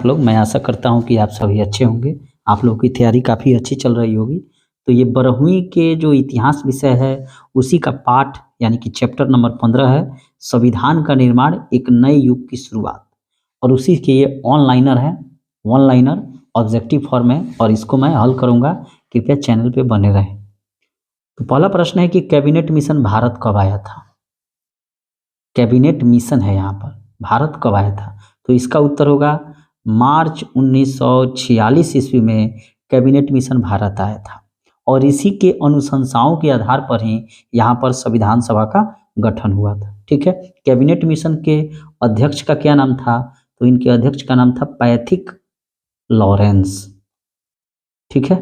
लोग, मैं आशा करता हूँ कि आप सभी अच्छे होंगे। आप लोगों की तैयारी काफ़ी अच्छी चल रही होगी। तो ये 12वीं के जो इतिहास विषय है, उसी का पाठ यानी कि चैप्टर नंबर 15 है, संविधान का निर्माण एक नए युग की शुरुआत। और उसी के ये ऑनलाइनर है, वन लाइनर ऑब्जेक्टिव फॉर्म है और इसको मैं हल करूँगा। कृपया चैनल पे बने रहें। तो पहला प्रश्न है कि कैबिनेट मिशन भारत कब आया था? कैबिनेट मिशन है यहाँ पर, भारत कब आया था? तो इसका उत्तर होगा मार्च 1946 ईस्वी में कैबिनेट मिशन भारत आया था। और इसी के अनुशंसाओं के आधार पर ही यहाँ पर संविधान सभा का गठन हुआ था। ठीक है, कैबिनेट मिशन के अध्यक्ष का क्या नाम था? तो इनके अध्यक्ष का नाम था पैथिक लॉरेंस। ठीक है,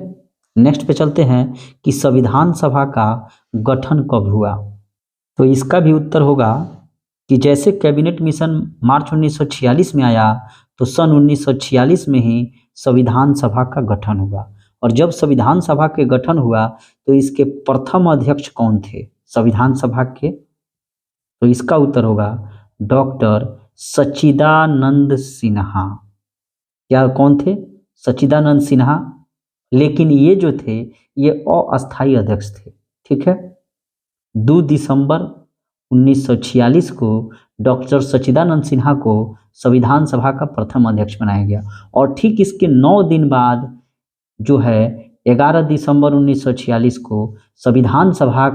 नेक्स्ट पे चलते हैं कि संविधान सभा का गठन कब हुआ? तो इसका भी उत्तर होगा कि जैसे कैबिनेट मिशन मार्च 1946 में आया, तो सन 1946 में ही संविधान सभा का गठन हुआ। और जब संविधान सभा के गठन हुआ तो इसके प्रथम अध्यक्ष कौन थे संविधान सभा के? तो इसका उत्तर होगा डॉक्टर सच्चिदानंद सिन्हा। क्या कौन थे? सच्चिदानंद सिन्हा। लेकिन ये जो थे ये अस्थायी अध्यक्ष थे। ठीक है, 2 दिसंबर 1946 को डॉक्टर सच्चिदानंद सिन्हा को संविधान सभा का प्रथम अध्यक्ष बनाया गया। और ठीक इसके 9 दिन बाद जो है 11 दिसंबर 1946 को संविधान सभा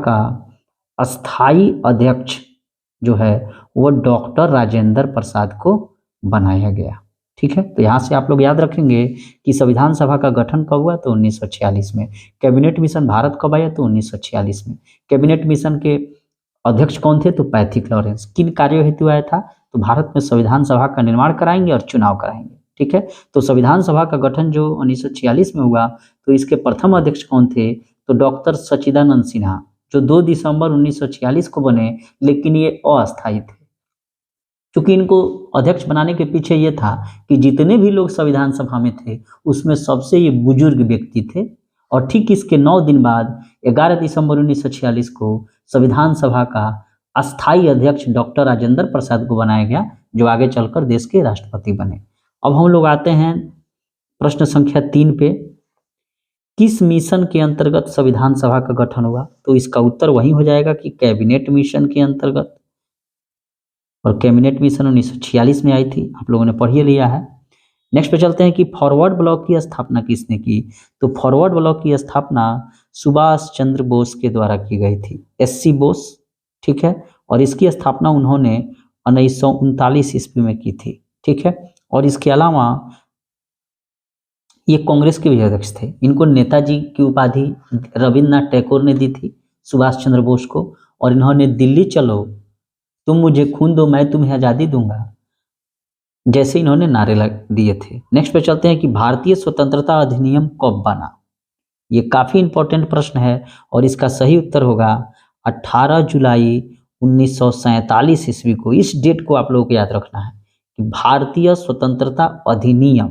का अस्थाई अध्यक्ष जो है वो डॉक्टर राजेंद्र प्रसाद को बनाया गया। ठीक है, तो यहाँ से आप लोग याद रखेंगे कि संविधान सभा का गठन कब हुआ? तो 1946 में। कैबिनेट मिशन भारत कब आया? तो 1946 में। कैबिनेट मिशन के अध्यक्ष कौन थे? तो पैथिक लॉरेंस। किन कार्यों हेतु आया था? तो भारत में संविधान सभा का निर्माण कराएंगे और चुनाव कराएंगे। ठीक है, तो संविधान सभा का गठन जो 1946 में हुआ, तो इसके प्रथम अध्यक्ष कौन थे? तो डॉक्टर सच्चिदानंद सिन्हा, जो 2 दिसंबर 1946 को बने, लेकिन ये अस्थायी थे। क्योंकि इनको अध्यक्ष बनाने के पीछे ये था कि जितने भी लोग संविधान सभा में थे उसमें सबसे ये बुजुर्ग व्यक्ति थे। और ठीक इसके 9 दिन बाद 11 दिसंबर 1946 को संविधान सभा का अस्थायी अध्यक्ष डॉक्टर राजेंद्र प्रसाद को बनाया गया, जो आगे चलकर देश के राष्ट्रपति बने। अब हम लोग आते हैं प्रश्न संख्या 3 पे। किस मिशन के अंतर्गत संविधान सभा का गठन हुआ? तो इसका उत्तर वही हो जाएगा कि कैबिनेट मिशन के अंतर्गत। और कैबिनेट मिशन 1946 में आई थी, आप लोगों ने पढ़ ही लिया है। नेक्स्ट पे चलते हैं कि फॉरवर्ड ब्लॉक की स्थापना किसने की? तो फॉरवर्ड ब्लॉक की स्थापना सुभाष चंद्र बोस के द्वारा की गई थी, SC बोस। ठीक है, और इसकी स्थापना उन्होंने 1939 ईस्वी में की थी। ठीक है, और इसके अलावा ये कांग्रेस के भी अध्यक्ष थे। इनको नेताजी की उपाधि रविन्द्रनाथ टैगोर ने दी थी सुभाष चंद्र बोस को। और इन्होंने दिल्ली चलो, तुम मुझे खून दो, मैं तुम्हें आज़ादी दूंगा, जैसे इन्होंने नारे दिए थे। नेक्स्ट पे चलते हैं कि भारतीय स्वतंत्रता अधिनियम कब बना? ये काफ़ी इंपॉर्टेंट प्रश्न है और इसका सही उत्तर होगा 18 जुलाई 1947 ईस्वी को। इस डेट को आप लोगों को याद रखना है कि भारतीय स्वतंत्रता अधिनियम,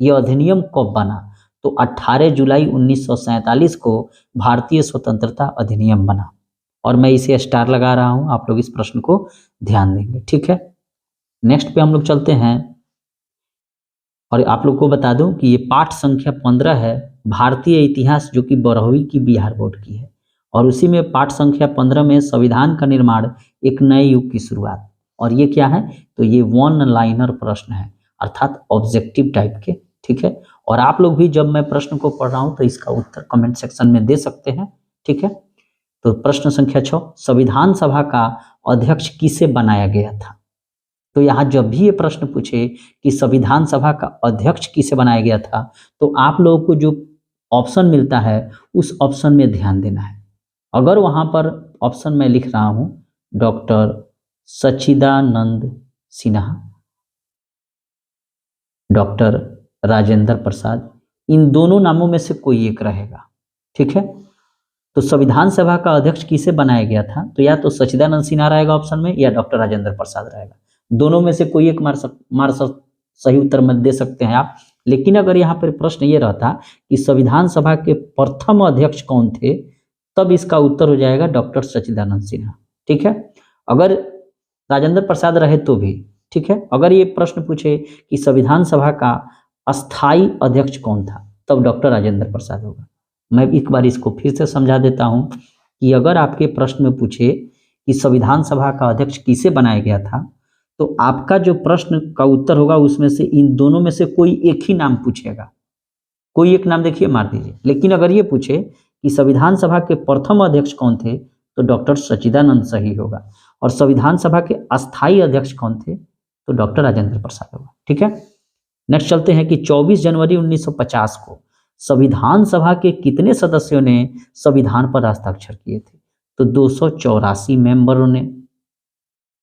ये अधिनियम कब बना? तो 18 जुलाई 1947 को भारतीय स्वतंत्रता अधिनियम बना। और मैं इसे स्टार लगा रहा हूं, आप लोग इस प्रश्न को ध्यान देंगे। ठीक है, नेक्स्ट पे हम लोग चलते हैं। और आप लोग को बता दूं कि ये पाठ संख्या 15 है, भारतीय इतिहास, जो कि 12वीं की बिहार बोर्ड की है। और उसी में पाठ संख्या 15 में संविधान का निर्माण एक नए युग की शुरुआत। और ये क्या है? तो ये वन लाइनर प्रश्न है, अर्थात ऑब्जेक्टिव टाइप के। ठीक है, और आप लोग भी जब मैं प्रश्न को पढ़ रहा हूं तो इसका उत्तर कमेंट सेक्शन में दे सकते हैं। ठीक है, तो प्रश्न संख्या 6, संविधान सभा का अध्यक्ष किसे बनाया गया था? तो यहां जब भी ये प्रश्न पूछे कि संविधान सभा का अध्यक्ष किसे बनाया गया था, तो आप लोगों को जो ऑप्शन मिलता है उस ऑप्शन में ध्यान देना है। अगर वहां पर ऑप्शन में लिख रहा हूं डॉक्टर सच्चिदानंद सिन्हा, डॉक्टर राजेंद्र प्रसाद, इन दोनों नामों में से कोई एक रहेगा। ठीक है, तो संविधान सभा का अध्यक्ष किसे बनाया गया था? तो या तो सच्चिदानंद सिन्हा रहेगा ऑप्शन में, या डॉक्टर राजेंद्र प्रसाद रहेगा। दोनों में से कोई एक सही उत्तर में दे सकते हैं आप। लेकिन अगर यहाँ पर प्रश्न ये रहता कि संविधान सभा के प्रथम अध्यक्ष कौन थे, तब इसका उत्तर हो जाएगा डॉक्टर सच्चिदानंद सिन्हा। ठीक है, अगर राजेंद्र प्रसाद रहे तो भी, ठीक है। अगर ये प्रश्न पूछे कि संविधान सभा का अस्थाई अध्यक्ष कौन था, तब डॉक्टर राजेंद्र प्रसाद होगा। मैं एक बार इसको फिर से समझा देता हूं कि अगर आपके प्रश्न में पूछे कि संविधान सभा का अध्यक्ष किसे बनाया गया था, तो आपका जो प्रश्न का उत्तर होगा उसमें से इन दोनों में से कोई एक ही नाम पूछेगा, कोई एक नाम देखिए मार दीजिए। लेकिन अगर ये पूछे कि संविधान सभा के प्रथम अध्यक्ष कौन थे, तो डॉक्टर सच्चिदानंद सही होगा। और संविधान सभा के अस्थाई अध्यक्ष कौन थे, तो डॉक्टर राजेंद्र प्रसाद होगा। ठीक है, नेक्स्ट चलते हैं कि 24 जनवरी 1950 को संविधान सभा के कितने सदस्यों ने संविधान पर हस्ताक्षर किए थे, तो 284 मेंबरों ने,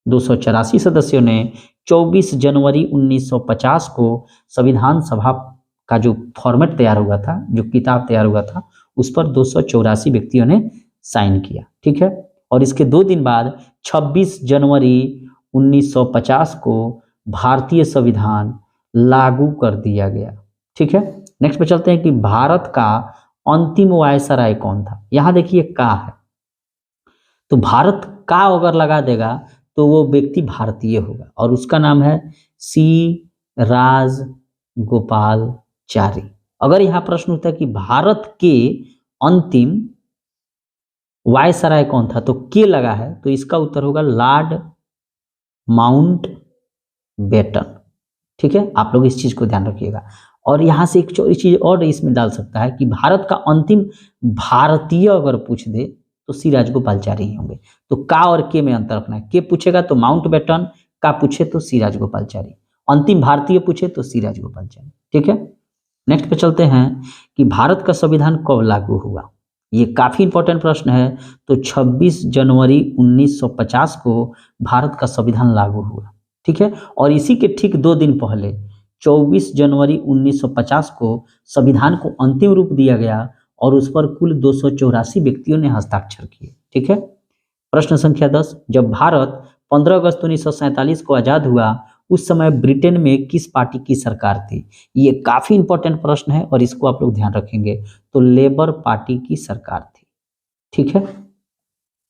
284 सदस्यों ने 24 जनवरी 1950 को संविधान सभा का जो फॉर्मेट तैयार हुआ था, जो किताब तैयार हुआ था, उस पर 284 व्यक्तियों ने साइन किया। ठीक है, और इसके 2 दिन बाद 26 जनवरी 1950 को भारतीय संविधान लागू कर दिया गया। ठीक है, नेक्स्ट पे चलते हैं कि भारत का अंतिम वायसराय कौन था। यहां देखिए का है, तो भारत का अगर लगा देगा तो वो व्यक्ति भारतीय होगा और उसका नाम है सी राजगोपालचारी। अगर यहां प्रश्न उठता है कि भारत के अंतिम वायसराय कौन था, तो के लगा है, तो इसका उत्तर होगा लॉर्ड माउंट बेटन। ठीक है, आप लोग इस चीज को ध्यान रखिएगा। और यहां से एक चीज और इसमें डाल सकता है कि भारत का अंतिम भारतीय अगर पूछ दे तो सी राजगोपालचारी ही होंगे। तो का और के में अंतर रखना है, के पूछेगा तो माउंट बेटन, का पूछे तो सी राजगोपालचारी, अंतिम भारतीय पूछे तो सी राजगोपालचारी। ठीक है, नेक्स्ट पे चलते हैं कि भारत का संविधान कब लागू हुआ। ये काफी इंपॉर्टेंट प्रश्न है। तो 26 जनवरी 1950 को भारत का संविधान लागू हुआ। ठीक है, और इसी के ठीक 2 दिन पहले 24 जनवरी 1950 को संविधान को अंतिम रूप दिया गया और उस पर कुल 284 व्यक्तियों ने हस्ताक्षर किए। ठीक है, प्रश्न संख्या 10, जब भारत 15 अगस्त 1947 को आजाद हुआ उस समय ब्रिटेन में किस पार्टी की सरकार थी। ये काफी इंपॉर्टेंट प्रश्न है और इसको आप लोग ध्यान रखेंगे। तो लेबर पार्टी की सरकार थी। ठीक है,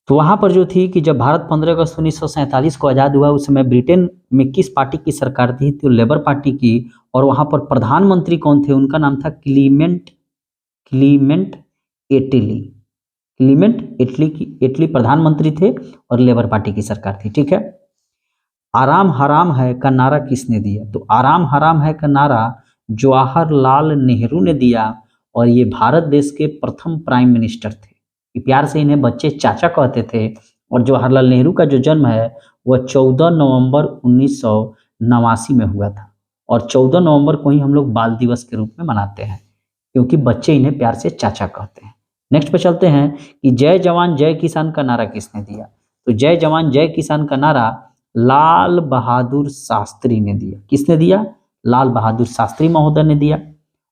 तो वहां पर जो थी कि जब भारत 15 अगस्त 1947 को आजाद हुआ उस समय ब्रिटेन में किस पार्टी की सरकार थी, तो लेबर पार्टी की। और वहां पर प्रधानमंत्री कौन थे, उनका नाम था क्लीमेंट एटली। क्लीमेंट एटली प्रधानमंत्री थे और लेबर पार्टी की सरकार थी। ठीक है, आराम हराम है का नारा किसने दिया, तो आराम हराम है का नारा जवाहरलाल नेहरू ने दिया और ये भारत देश के प्रथम प्राइम मिनिस्टर थे। प्यार से इन्हें बच्चे चाचा कहते थे। और जवाहरलाल नेहरू का जो जन्म है वह 14 नवंबर 1989 में हुआ था और 14 नवंबर को ही हम लोग बाल दिवस के रूप में मनाते हैं क्योंकि बच्चे इन्हें प्यार से चाचा कहते हैं। नेक्स्ट पे चलते हैं कि जय जवान जय किसान का नारा किसने दिया, तो जय जवान जय किसान का नारा लाल बहादुर शास्त्री ने दिया। किसने दिया, लाल बहादुर शास्त्री महोदय ने दिया।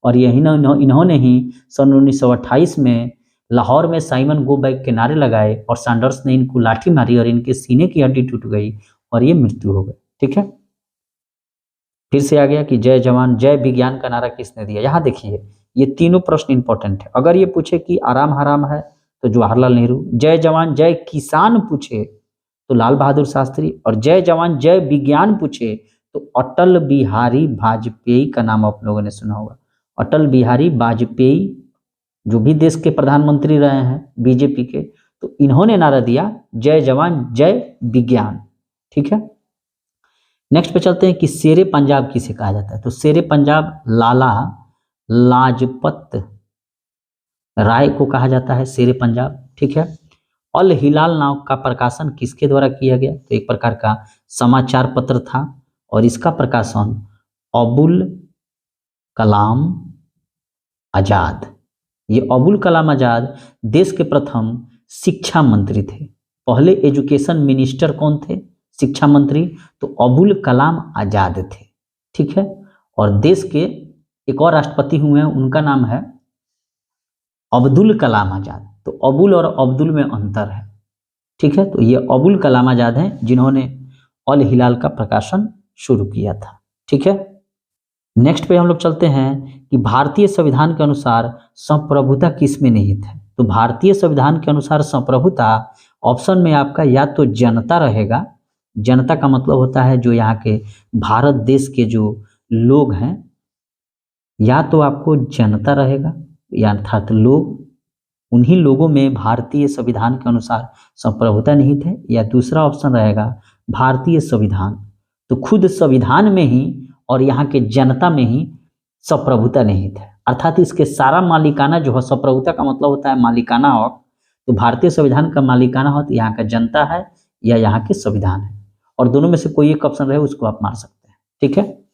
और यही इन्होंने ही सन 1928 में लाहौर में साइमन गो बैक के नारे लगाए और सैंडर्स ने इनको लाठी मारी और इनके सीने की हड्डी टूट गई और ये मृत्यु हो गई। ठीक है, फिर से आ गया कि जय जवान जय विज्ञान का नारा किसने दिया। यहां देखिए ये तीनों प्रश्न इंपॉर्टेंट है। अगर ये पूछे कि आराम हराम है तो जवाहरलाल नेहरू, जय जवान जय किसान पूछे तो लाल बहादुर शास्त्री, और जय जवान जय विज्ञान पूछे तो अटल बिहारी वाजपेयी का नाम आप लोगों ने सुना होगा। अटल बिहारी वाजपेयी जो भी देश के प्रधानमंत्री रहे हैं बीजेपी के, तो इन्होंने नारा दिया जय जवान जय विज्ञान। ठीक है, नेक्स्ट पे चलते हैं कि शेरे पंजाब किसे कहा जाता है, तो शेरे पंजाब लाला लाजपत राय को कहा जाता है शेरे पंजाब। ठीक है, अल हिलाल नाम का प्रकाशन किसके द्वारा किया गया, तो एक प्रकार का समाचार पत्र था और इसका प्रकाशन अबुल कलाम आजाद। ये अबुल कलाम आजाद देश के प्रथम शिक्षा मंत्री थे। पहले एजुकेशन मिनिस्टर कौन थे, शिक्षा मंत्री, तो अबुल कलाम आजाद थे। ठीक है, और देश के एक और राष्ट्रपति हुए हैं उनका नाम है अब्दुल कलाम आजाद। तो अबुल और अब्दुल में अंतर है। ठीक है, तो ये अबुल कलाम आजाद हैं जिन्होंने अल हिलाल का प्रकाशन शुरू किया था। ठीक है, नेक्स्ट पे हम लोग चलते हैं कि भारतीय संविधान के अनुसार संप्रभुता किस में निहित है, तो भारतीय संविधान के अनुसार संप्रभुता ऑप्शन में आपका या तो जनता रहेगा जनता का मतलब होता है जो यहाँ के भारत देश के जो लोग हैं, या तो आपको जनता रहेगा या अर्थात लोग, उन्हीं लोगों में भारतीय संविधान के अनुसार संप्रभुता निहित है, या दूसरा ऑप्शन रहेगा भारतीय संविधान, तो खुद संविधान में ही और यहाँ के जनता में ही संप्रभुता निहित है, अर्थात इसके सारा मालिकाना जो है, संप्रभुता का मतलब होता है मालिकाना हक, तो भारतीय संविधान का मालिकाना हक यहाँ का जनता है या यहाँ के संविधान है, और दोनों में से कोई एक ऑप्शन रहे उसको आप मार सकते हैं। ठीक है,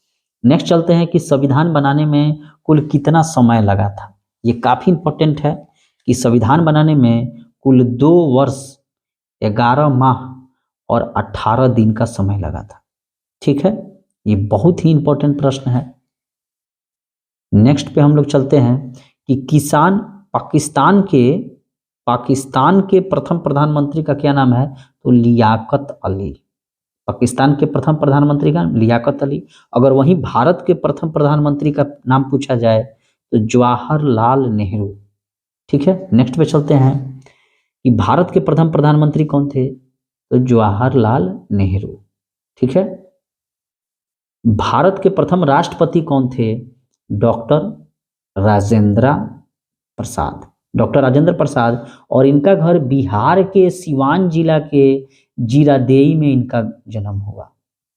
नेक्स्ट चलते हैं कि संविधान बनाने में कुल कितना समय लगा था। ये काफी इंपॉर्टेंट है कि संविधान बनाने में कुल 2 वर्ष 11 माह और 18 दिन का समय लगा था। ठीक है, ये बहुत ही इंपॉर्टेंट प्रश्न है। नेक्स्ट पे हम लोग चलते हैं कि किसान पाकिस्तान के प्रथम प्रधानमंत्री का क्या नाम है, तो लियाकत अली। पाकिस्तान के प्रथम प्रधानमंत्री का लियाकत अली। अगर वहीं भारत के प्रथम प्रधानमंत्री का नाम पूछा जाए तो जवाहरलाल नेहरू। ठीक है, नेक्स्ट पे चलते हैं कि भारत के प्रथम प्रधानमंत्री कौन थे, तो जवाहरलाल नेहरू। ठीक है, भारत के प्रथम राष्ट्रपति कौन थे, डॉक्टर राजेंद्र प्रसाद। डॉक्टर राजेंद्र प्रसाद, और इनका घर बिहार के सिवान जिला के जीरादेई में इनका जन्म हुआ।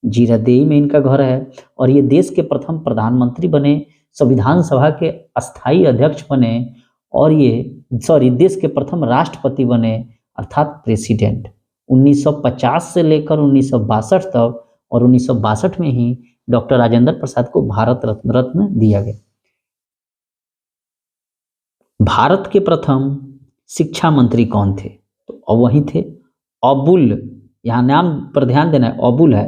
जीरादेई में इनका घर है, और ये देश के प्रथम प्रधानमंत्री बने, संविधान सभा के अस्थायी अध्यक्ष बने, और ये देश के प्रथम राष्ट्रपति बने अर्थात प्रेसिडेंट 1950 से लेकर 1962 तक, और 1962 में ही डॉक्टर राजेंद्र प्रसाद को भारत रत्न दिया गया। भारत के प्रथम शिक्षा मंत्री कौन थे, तो वही थे अबुल, यहाँ नाम पर ध्यान देना है, अबुल है,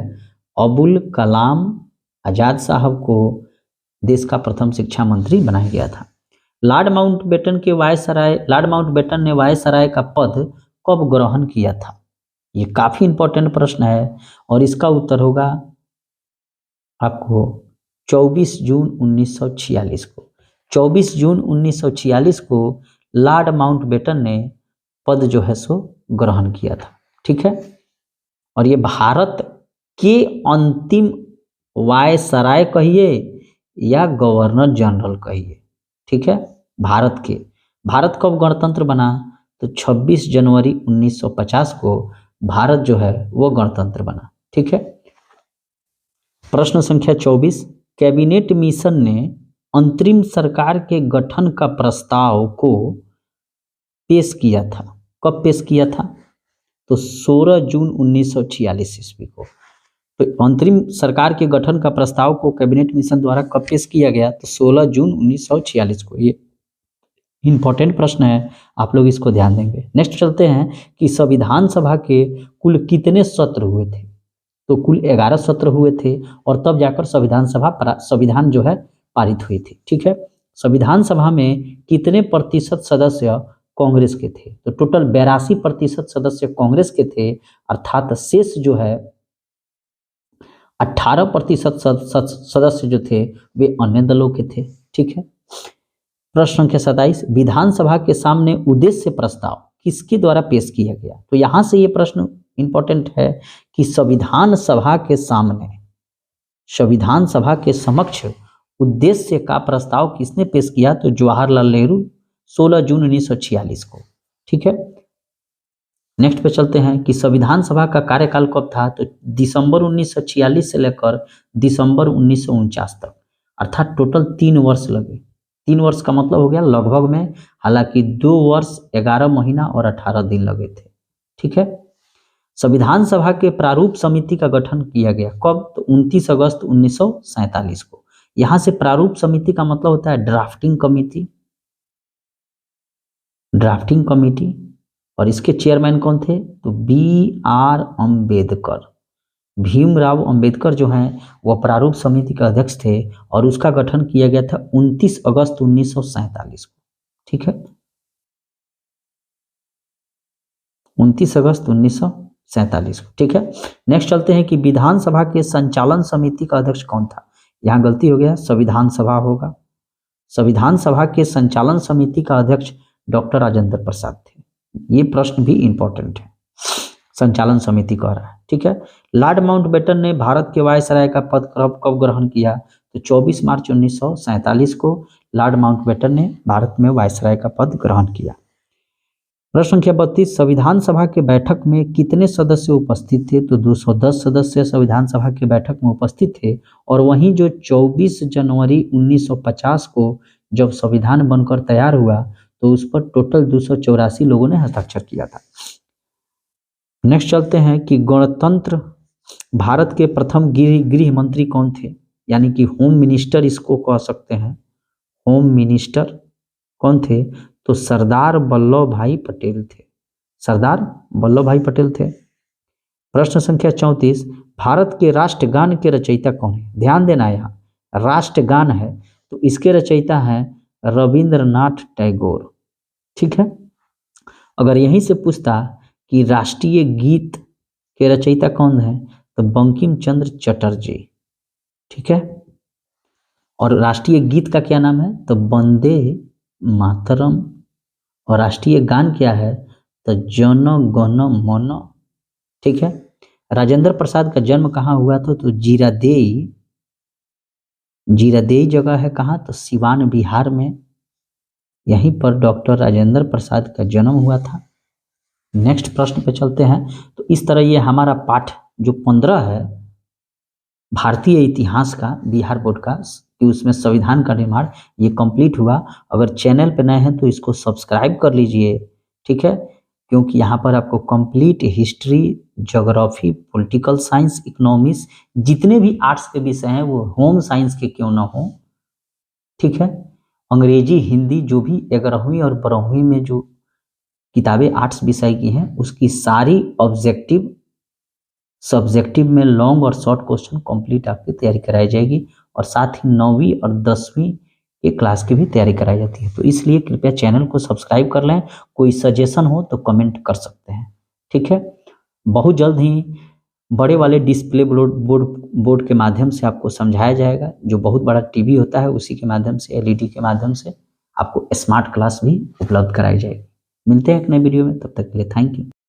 अबुल कलाम आजाद साहब को देश का प्रथम शिक्षा मंत्री बनाया गया था। लॉर्ड माउंटबेटन ने वायसराय का पद कब ग्रहण किया था, ये काफी इंपॉर्टेंट प्रश्न है, और इसका उत्तर होगा आपको 24 जून 1946 को। 24 जून 1946 को लॉर्ड माउंटबेटन ने पद जो है सो ग्रहण किया था। ठीक है, और ये भारत के अंतिम वायसराय कहिए या गवर्नर जनरल कहिए। ठीक है, भारत कब गणतंत्र बना, तो 26 जनवरी 1950 को भारत जो है वो गणतंत्र बना। ठीक है, प्रश्न संख्या 24, कैबिनेट मिशन ने अंतरिम सरकार के गठन का प्रस्ताव को पेश किया था, कब पेश किया था, तो 16 जून 1946 ईस्वी को। तो अंतरिम सरकार के गठन का प्रस्ताव को कैबिनेट मिशन द्वारा कब पेश किया गया, तो 16 जून 1946 को। ये इंपॉर्टेंट प्रश्न है, आप लोग इसको ध्यान देंगे। नेक्स्ट चलते हैं कि संविधान सभा के कुल कितने सत्र हुए थे, तो कुल 11 सत्र हुए थे, और तब जाकर संविधान जो है पारित हुई थी। ठीक है, संविधान सभा में कितने प्रतिशत सदस्य कांग्रेस के थे, तो टोटल 82% सदस्य कांग्रेस के थे, अर्थात शेष जो है 18% सदस्य जो थे वे अन्य दलों के थे। ठीक है, प्रश्न संख्या 27, विधानसभा के सामने उद्देश्य प्रस्ताव किसके द्वारा पेश किया गया, तो यहां से ये प्रश्न इंपॉर्टेंट है कि संविधान सभा के समक्ष उद्देश्य का प्रस्ताव किसने पेश किया, तो जवाहरलाल नेहरू 16 जून 1946 को। ठीक है, नेक्स्ट पे चलते हैं कि संविधान सभा का कार्यकाल कब था, तो दिसंबर 1946 से लेकर दिसंबर 1949 तक, अर्थात टोटल 3 वर्ष लगे। 3 वर्ष का मतलब हो गया लगभग में, हालांकि 2 वर्ष 11 महीना और 18 दिन लगे थे। ठीक है, संविधान सभा के प्रारूप समिति का गठन किया गया कब, तो 29 अगस्त 1947 को। यहां से प्रारूप समिति का मतलब होता है ड्राफ्टिंग कमिटी, और इसके चेयरमैन कौन थे, तो BR अम्बेडकर, भीमराव अंबेडकर जो हैं वह प्रारूप समिति के अध्यक्ष थे, और उसका गठन किया गया था 29 अगस्त 1947 को। ठीक है, 29 अगस्त 1947 को। ठीक है, नेक्स्ट चलते हैं कि विधानसभा के संचालन समिति का अध्यक्ष कौन था, यहाँ गलती हो गया, संविधान सभा होगा। संविधान सभा के संचालन समिति का अध्यक्ष डॉक्टर राजेंद्र प्रसाद थे। ये प्रश्न भी इंपॉर्टेंट है। संचालन समिति कह रहा है, ठीक है। लॉर्ड माउंटबेटन ने भारत के वायसराय का पद कब ग्रहण किया? तो 24 मार्च 1947 को लॉर्ड माउंटबेटन ने भारत में वायसराय का पद ग्रहण किया। प्रश्न संख्या 32, संविधान सभा के बैठक में कितने सदस्य उपस्थित थे? तो 210 सदस्य संविधान सभा के बैठक में उपस्थित थे। और वहीं जो 24 जनवरी 1950 को जब संविधान बनकर तैयार हुआ तो उस पर टोटल 284 लोगों ने हस्ताक्षर किया था। नेक्स्ट चलते हैं कि गणतंत्र भारत के प्रथम गृह मंत्री कौन थे? यानी कि होम मिनिस्टर इसको कह सकते हैं। होम मिनिस्टर कौन थे? तो सरदार वल्लभ भाई पटेल थे। सरदार वल्लभ भाई पटेल थे। प्रश्न संख्या 34, भारत के राष्ट्रगान के रचयिता कौन है? ध्यान देना, यहाँ राष्ट्रगान है तो इसके रचयिता हैं रविंद्रनाथ टैगोर, ठीक है। अगर यहीं से पूछता कि राष्ट्रीय गीत के रचयिता कौन है तो बंकिम चंद्र चटर्जी, ठीक है। और राष्ट्रीय गीत का क्या नाम है? तो वंदे मातरम। और राष्ट्रीय गान क्या है? तो जन गण मन, ठीक है। राजेंद्र प्रसाद का जन्म कहाँ हुआ था? तो जीरादेई जगह है कहाँ? तो सिवान बिहार में। यहीं पर डॉक्टर राजेंद्र प्रसाद का जन्म हुआ था। नेक्स्ट प्रश्न पे चलते हैं। तो इस तरह ये हमारा पाठ जो 15 है भारतीय इतिहास का, बिहार बोर्ड का, कि उसमें संविधान का निर्माण, ये कंप्लीट हुआ। अगर चैनल पे नए हैं तो इसको सब्सक्राइब कर लीजिए, ठीक है, क्योंकि यहाँ पर आपको complete history, geography, political science, economics, जितने भी आर्ट्स के विषय हैं वो होम साइंस के क्यों ना हो, ठीक है, अंग्रेजी, हिंदी, जो भी 11वीं और 12वीं में जो किताबें आर्ट्स विषय की हैं उसकी सारी ऑब्जेक्टिव, सब्जेक्टिव में लॉन्ग और शॉर्ट क्वेश्चन कंप्लीट आपकी तैयारी कराई जाएगी। और साथ ही 9वीं और 10वीं के क्लास की भी तैयारी कराई जाती है। तो इसलिए कृपया चैनल को सब्सक्राइब कर लें। कोई सजेशन हो तो कमेंट कर सकते हैं, ठीक है। बहुत जल्द ही बड़े वाले डिस्प्ले बोर्ड के माध्यम से आपको समझाया जाएगा। जो बहुत बड़ा टीवी होता है उसी के माध्यम से, एलईडी के माध्यम से आपको स्मार्ट क्लास भी उपलब्ध कराई जाएगी। मिलते हैं एक नए वीडियो में, तब तक के लिए थैंक यू।